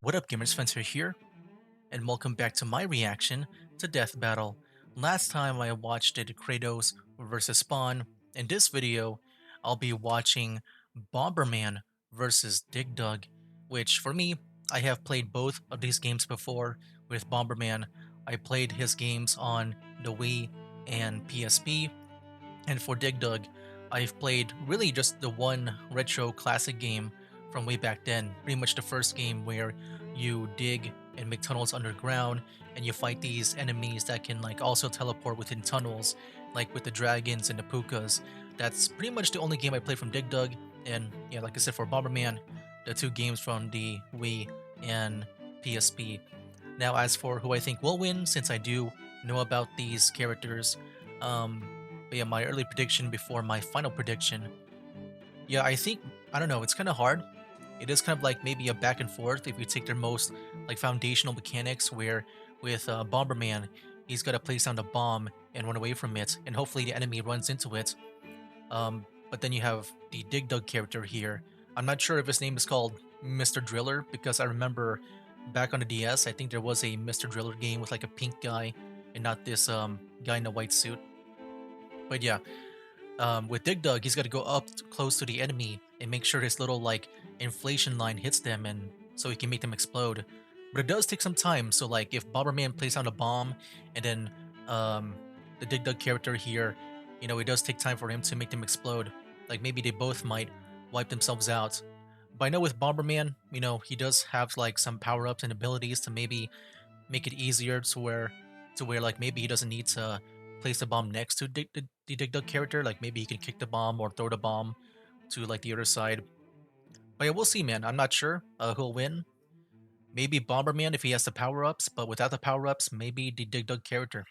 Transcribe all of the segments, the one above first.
What up, gamers? Spencer here, and welcome back to my reaction to Death Battle. Last time I watched it Kratos versus Spawn. In this video, I'll be watching Bomberman versus Dig Dug, which for me, I have played both of these games before. With Bomberman, I played his games on the Wii and PSP, and for Dig Dug, I've played really just the one retro classic game from way back then. Pretty much the first game where you dig and make tunnels underground and you fight these enemies that can like also teleport within tunnels, like with the dragons and the pukas. That's pretty much the only game I played from Dig Dug. And yeah, like I said, for Bomberman, the two games from the Wii and PSP. Now, as for who I think will win, since I do know about these characters, but yeah, my early prediction before my final prediction. Yeah, I think, I don't know, it's kind of hard. It is kind of like maybe a back and forth if you take their most like foundational mechanics where with Bomberman, he's got to place down the bomb and run away from it, and hopefully the enemy runs into it. But then you have the Dig Dug character here. I'm not sure if his name is called Mr. Driller because I remember back on the DS, I think there was a Mr. Driller game with like a pink guy and not this guy in a white suit. But yeah, with Dig Dug, he's got to go up close to the enemy and make sure his little like inflation line hits them, and so he can make them explode. But it does take some time. So like if Bomberman plays down a bomb, and then the Dig Dug character here, you know, it does take time for him to make them explode. Like maybe they both might wipe themselves out. But I know with Bomberman, you know, he does have like some power ups and abilities to maybe make it easier to where like maybe he doesn't need to place the bomb next to the Dig Dug character. Like maybe he can kick the bomb or throw the bomb to like the other side. But yeah, we'll see, man. I'm not sure who'll win. Maybe Bomberman if he has the power ups, but without the power ups, maybe the Dig Dug character.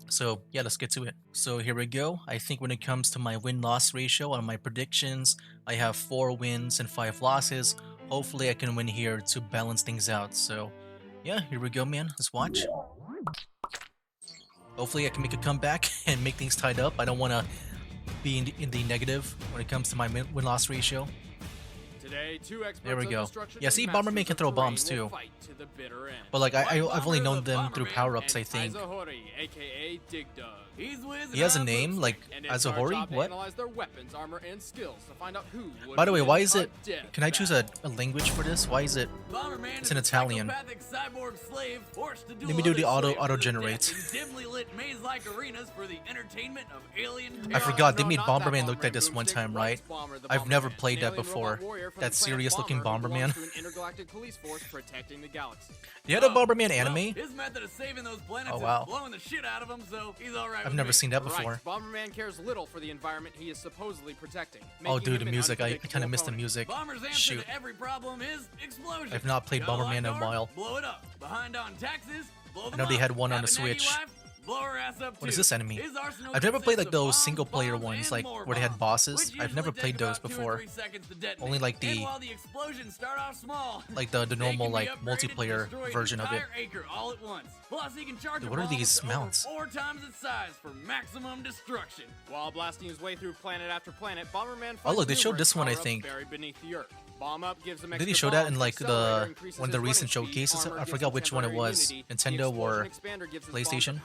So yeah, let's get to it. So here we go. I think when it comes to my win-loss ratio on my predictions, I have 4 wins and 5 losses. Hopefully I can win here to balance things out. So yeah, here we go, man. Let's watch. Hopefully I can make a comeback and make things tied up. I don't want to be in the negative when it comes to my win-loss ratio. Today, there we go. Yeah, see, Bomberman can throw bombs too. But like, I've only known them through power-ups, I think. He has a name, like Azahori? What? By the way, why is it... Can I choose a language for this? Why is it... It's in Italian. Let me do the auto-generate. I forgot, they made Bomberman look like this one time, right? I've never played that before. That serious-looking Bomberman. You had a Bomberman anime? Oh wow. I've never seen that before. Bomberman cares little for the environment he is supposedly protecting. Oh dude, the music. I kind of missed the music. Shoot. I've not played Bomberman in a while. I know they had one on the Switch. What is this enemy? I've never played like those single player ones, like where they had bosses. I've never played those before. Only like the normal like multiplayer version of it. Dude, what are these mounts? While blasting his way through planet after planet, Bomberman oh look, they showed this one I think. Did he show that in like one of the recent showcases? I forgot which one it was. Nintendo or PlayStation?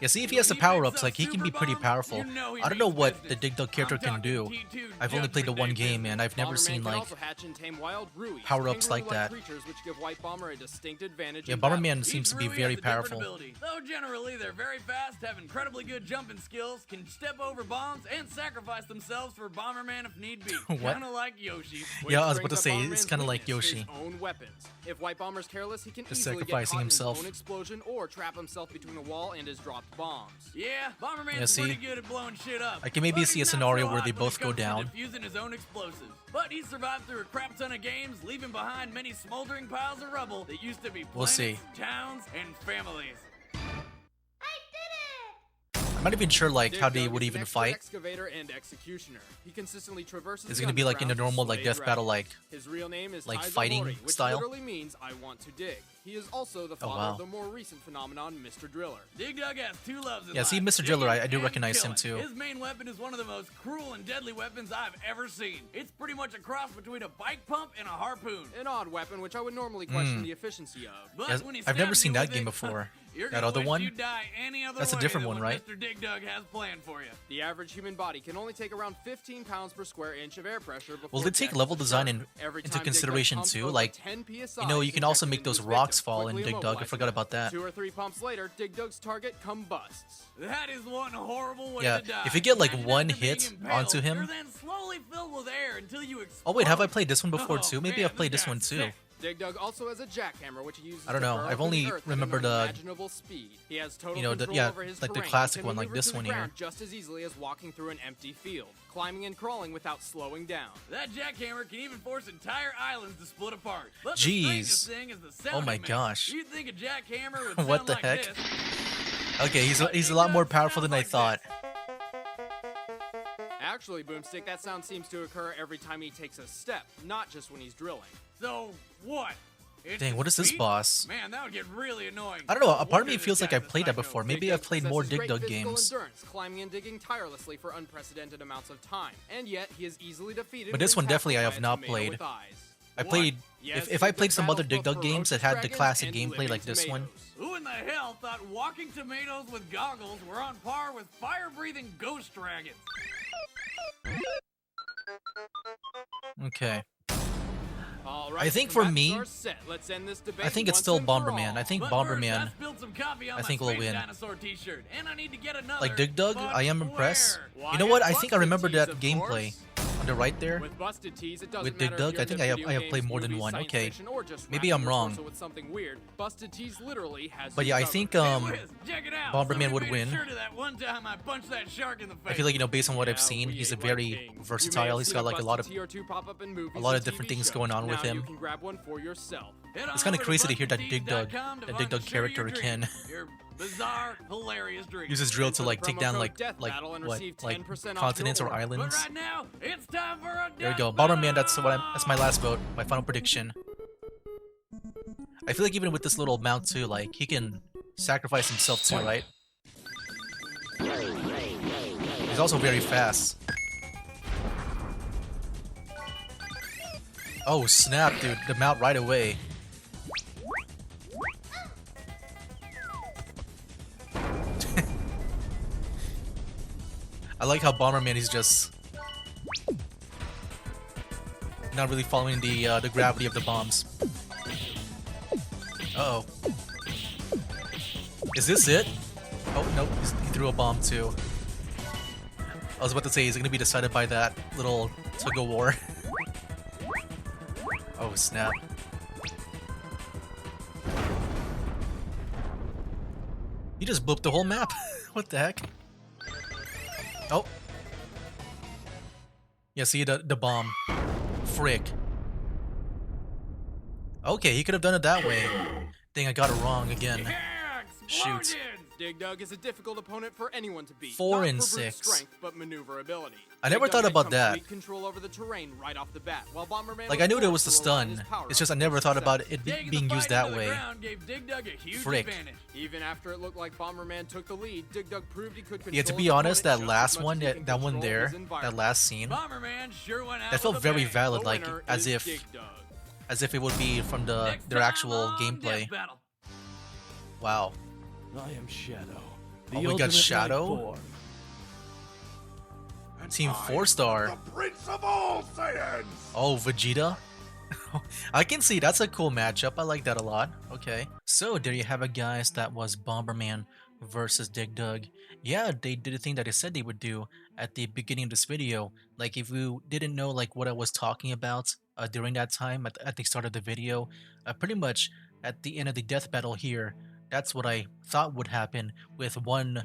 Yeah, see if he has the power-ups, like he can be pretty powerful. I don't know what the Dig Dug character can do. I've only played the one game and I've never seen like power-ups like that. Yeah, Bomberman seems to be very powerful. Though generally they're very fast, have incredibly good jumping skills, can step over bombs, and sacrifice themselves for Bomberman if need be. What? Kinda like Yoshi. Yeah, I was about to say, it's kind of like Yoshi. Own weapons. If White Bomber's careless, he can Just easily get sacrificing caught himself. in his own explosion or trap himself between a wall and his dropped bombs. Yeah, Bomberman's Yeah, see? pretty good at blowing shit up. I can maybe But see a he's not scenario so where hot they when it both go comes to down. defusing his own explosives. But he survived through a crap ton of games, leaving behind many smoldering piles of rubble that used to be planets, We'll see. towns, and families. I'm not even sure like Dig how they Dug would is an even expert fight. excavator and executioner. He consistently traverses Is it the gonna be like in a underground to normal like slay death battle dragons. like His real name is Taizo fighting Mori, which style? literally means I want to dig. He is also the father wow. of the more recent phenomenon, Mr. Driller. Dig Dug has two loves in Yeah, life. see, Mr. Driller, I do digging recognize and him too. killing. His main weapon is one of the most cruel and deadly weapons I've ever seen. It's pretty much a cross between a bike pump and a harpoon. An odd weapon, which I would normally question the efficiency of. But Yes, when he I've never stabs seen you that with game it, before. you're That gonna other wish one? you'd die any other That's a way different than one, what right? Mr. Dig Dug has planned for you. The average human body can only take around 15 pounds per square inch of air pressure before Will they take death level is design assured. Every into time Dig Dug consideration pumps too? over Like, 10 PSI, you know, you can also injected make into those his rocks victim, fall in quickly Dig Dug. I immobilizing forgot them. about that. 2 or 3 pumps later, Dig Dug's target combusts. That is one horrible way Yeah, to die. if you get like Imagine one after being hit impaled, onto him. you're then slowly filled with air until you explode. Oh wait, have I played this one before Oh, too? Maybe man, I've played this guy's one too. sick. Dig Dug also has a jackhammer, which he uses I don't to know, burrow I've through only the earth at remembered, an unimaginable speed. He has total you know, control yeah, over his like the terrain classic and can one, like maneuver this through one the here. ground just as easily as walking through an empty field, climbing and crawling without slowing down. That jackhammer can even force entire islands to split apart. But the Jeez. strangest thing is the sound Oh my it makes. gosh. You'd think a jackhammer would What sound the like heck? this. Okay, he's a Dig lot more Dug powerful sounds than I like thought. Actually, Boomstick, that sound seems to occur every time he takes a step, not just when he's drilling. So what? It's Dang, what is this speed? boss? Man, that would get really annoying. I don't know, No a part of wonder me this feels like guy's I've a played that psycho. before. Dig Maybe Dug I've played more possesses Dig great Dug physical games. endurance, climbing and digging tirelessly for unprecedented amounts of time, and yet he is easily defeated. But this when one definitely I tackled have by a not tomato played. with eyes. I What? played Yes, if I Dig played Dug some other battles Dig Dug both games that ferocious had the dragons classic and gameplay living like this one. tomatoes. Who in the hell thought walking tomatoes with goggles were on par with fire-breathing ghost dragons? Okay. All right, I think for combatants me, are set. Let's end this debate I think it's once still and for Bomberman. all. I think But first, I Bomberman, spilled some coffee on I my think will space win. dinosaur t-shirt, and I need to get another. like Dig Dug, but I am impressed. where? You know what? I Why, think I remember Busted that Tees, of gameplay course. on the right there. With Busted Tees, it doesn't With Dig matter if Dug, you're I think into I video have played games, more than movies, one. science Okay. fiction, or just Maybe wrapping I'm your wrong. torso with something weird. Busted Tees literally has But you yeah, I covered. think Hey, Wiz, check it out. Bomberman Somebody would made a win. shirt of that one time I punched that shark in the face. I feel like, you know, based on what I've Yeah, seen, we he's a ate like very kings. You may versatile. have He's seen got like a lot of Busted Tee or two pop up in movies a lot and of different TV things shows. going on with Now him. You can grab one for yourself. Head on It's kinda over crazy to hear that Dig Dug- BustedTees.com to that find Dig Dug the shirt of your character dreams. can Your bizarre, hilarious dreams. use his drill to Enter like the take promo down code like Death Battle and what receive like 10% off continents your or order. But islands. right now, it's time for a There we death go. Bomberman. That's my last vote. My final prediction. I feel like even with this little mount too, like he can sacrifice himself too, right? He's also very fast. Oh snap, dude! The mount right away. I like how Bomberman is just not really following the gravity of the bombs. Uh oh. Is this it? Oh nope, he threw a bomb too. I was about to say, is it gonna be decided by that little tug of war? Oh snap. You just blew up the whole map. What the heck? Oh. Yeah, see the bomb. Frick. Okay, he could have done it that way. Dang, I got it wrong again. Yeah, Shoot. explosions! Dig Dug is a difficult opponent for anyone to beat. 4 not and for brute 6. strength, but maneuverability. I never Dig Dug thought had about that. complete control over the terrain right off the bat, while Bomberman Like was I knew there was forced the to rely on stun. his power It's just I up never for thought success. about it Taking being the used fight that into the way. ground gave Dig Dug a huge Frick. advantage. Even after it looked like Bomberman took the lead, Dig Dug proved he could control Yeah, to be his honest, that opponent just last as much one, as he can that one control there, his that environment. last scene, Bomberman sure went out that felt with a very bang. valid, The like winner as is if Dig Dug. it would be from Next their time actual on gameplay. Death Battle. I Wow. am Shadow. Oh, we got Shadow? Team 4-star. Prince of all Saiyans! Oh, Vegeta? I can see that's a cool matchup. I like that a lot. Okay. So there you have it, guys. That was Bomberman versus Dig Dug. Yeah, they did the thing that I said they would do at the beginning of this video. Like if you didn't know like what I was talking about during that time at the start of the video, pretty much at the end of the death battle here, that's what I thought would happen, with one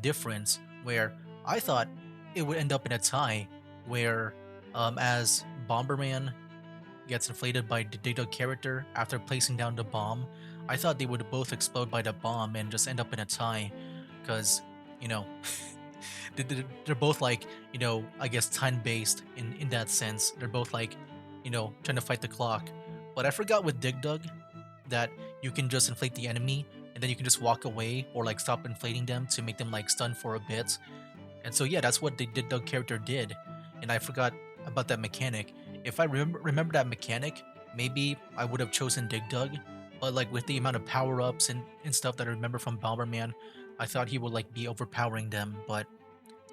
difference where I thought it would end up in a tie where as Bomberman gets inflated by the Dig Dug character after placing down the bomb, I thought they would both explode by the bomb and just end up in a tie, because you know, they're both like, I guess time based in that sense. They're both like, trying to fight the clock. But I forgot with Dig Dug that you can just inflate the enemy and then you can just walk away or like stop inflating them to make them like stun for a bit. And so yeah, that's what the Dig Dug character did. And I forgot about that mechanic. If I remember that mechanic, maybe I would have chosen Dig Dug. But like with the amount of power ups and stuff that I remember from Bomberman, I thought he would like be overpowering them. But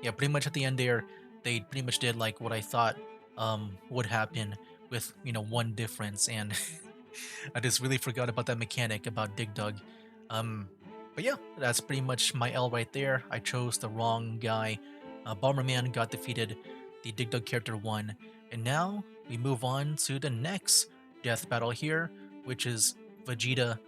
yeah, pretty much at the end there, they pretty much did like what I thought would happen with one difference, and I just really forgot about that mechanic about Dig Dug. Um, but yeah, that's pretty much my L right there. I chose the wrong guy. Bomberman got defeated. The Dig Dug character won, and now we move on to the next death battle here, which is Vegeta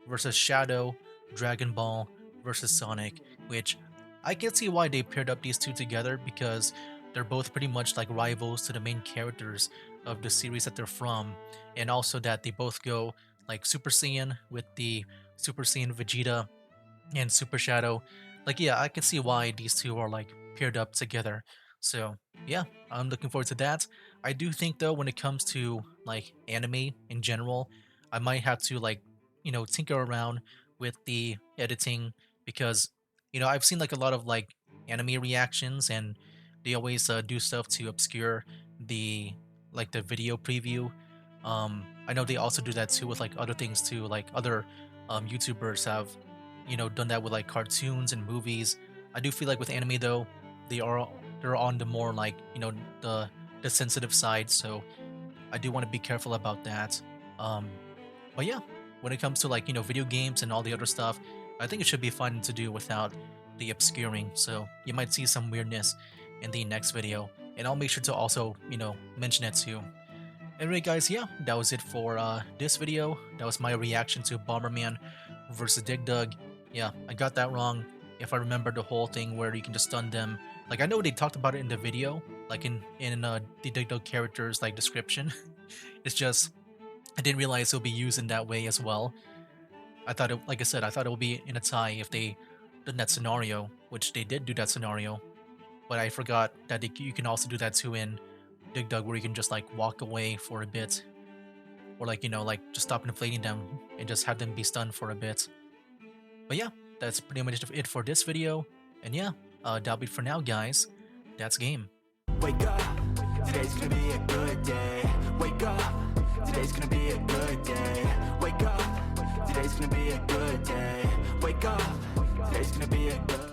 versus Shadow, Dragon Ball versus Sonic, which I can see why they paired up these two together because they're both pretty much like rivals to the main characters of the series that they're from, and also that they both go like Super Saiyan with the Super Saiyan Vegeta and Super Shadow. Like, yeah, I can see why these two are like paired up together. So, yeah, I'm looking forward to that. I do think though, when it comes to like anime in general, I might have to like, tinker around with the editing because, I've seen like a lot of like anime reactions and they always do stuff to obscure the the video preview. I know they also do that too with like other things too, like other YouTubers have done that with like cartoons and movies. I do feel like with anime though, they're on the more like the sensitive side, so I do want to be careful about that. Um, but yeah, when it comes to like video games and all the other stuff, I think it should be fun to do without the obscuring. So you might see some weirdness in the next video, and I'll make sure to also mention it too. Anyway, guys, yeah, that was it for this video. That was my reaction to Bomberman versus Dig Dug. Yeah, I got that wrong. If I remember the whole thing where you can just stun them, like I know they talked about it in the video, like in the Dig Dug character's like description. It's just I didn't realize it'll be used in that way as well. I thought it, like I said, I thought it would be in a tie if they did that scenario, which they did do that scenario. But I forgot that you can also do that too in Dig Dug, where you can just like walk away for a bit, or like like just stop inflating them and just have them be stunned for a bit. But yeah, that's pretty much it for this video. And yeah, that'll be it for now, guys. That's game. Wake up, today's gonna be a good day. Wake up, today's gonna be a good day. Wake up, today's gonna be a good day. Wake up, today's gonna be a good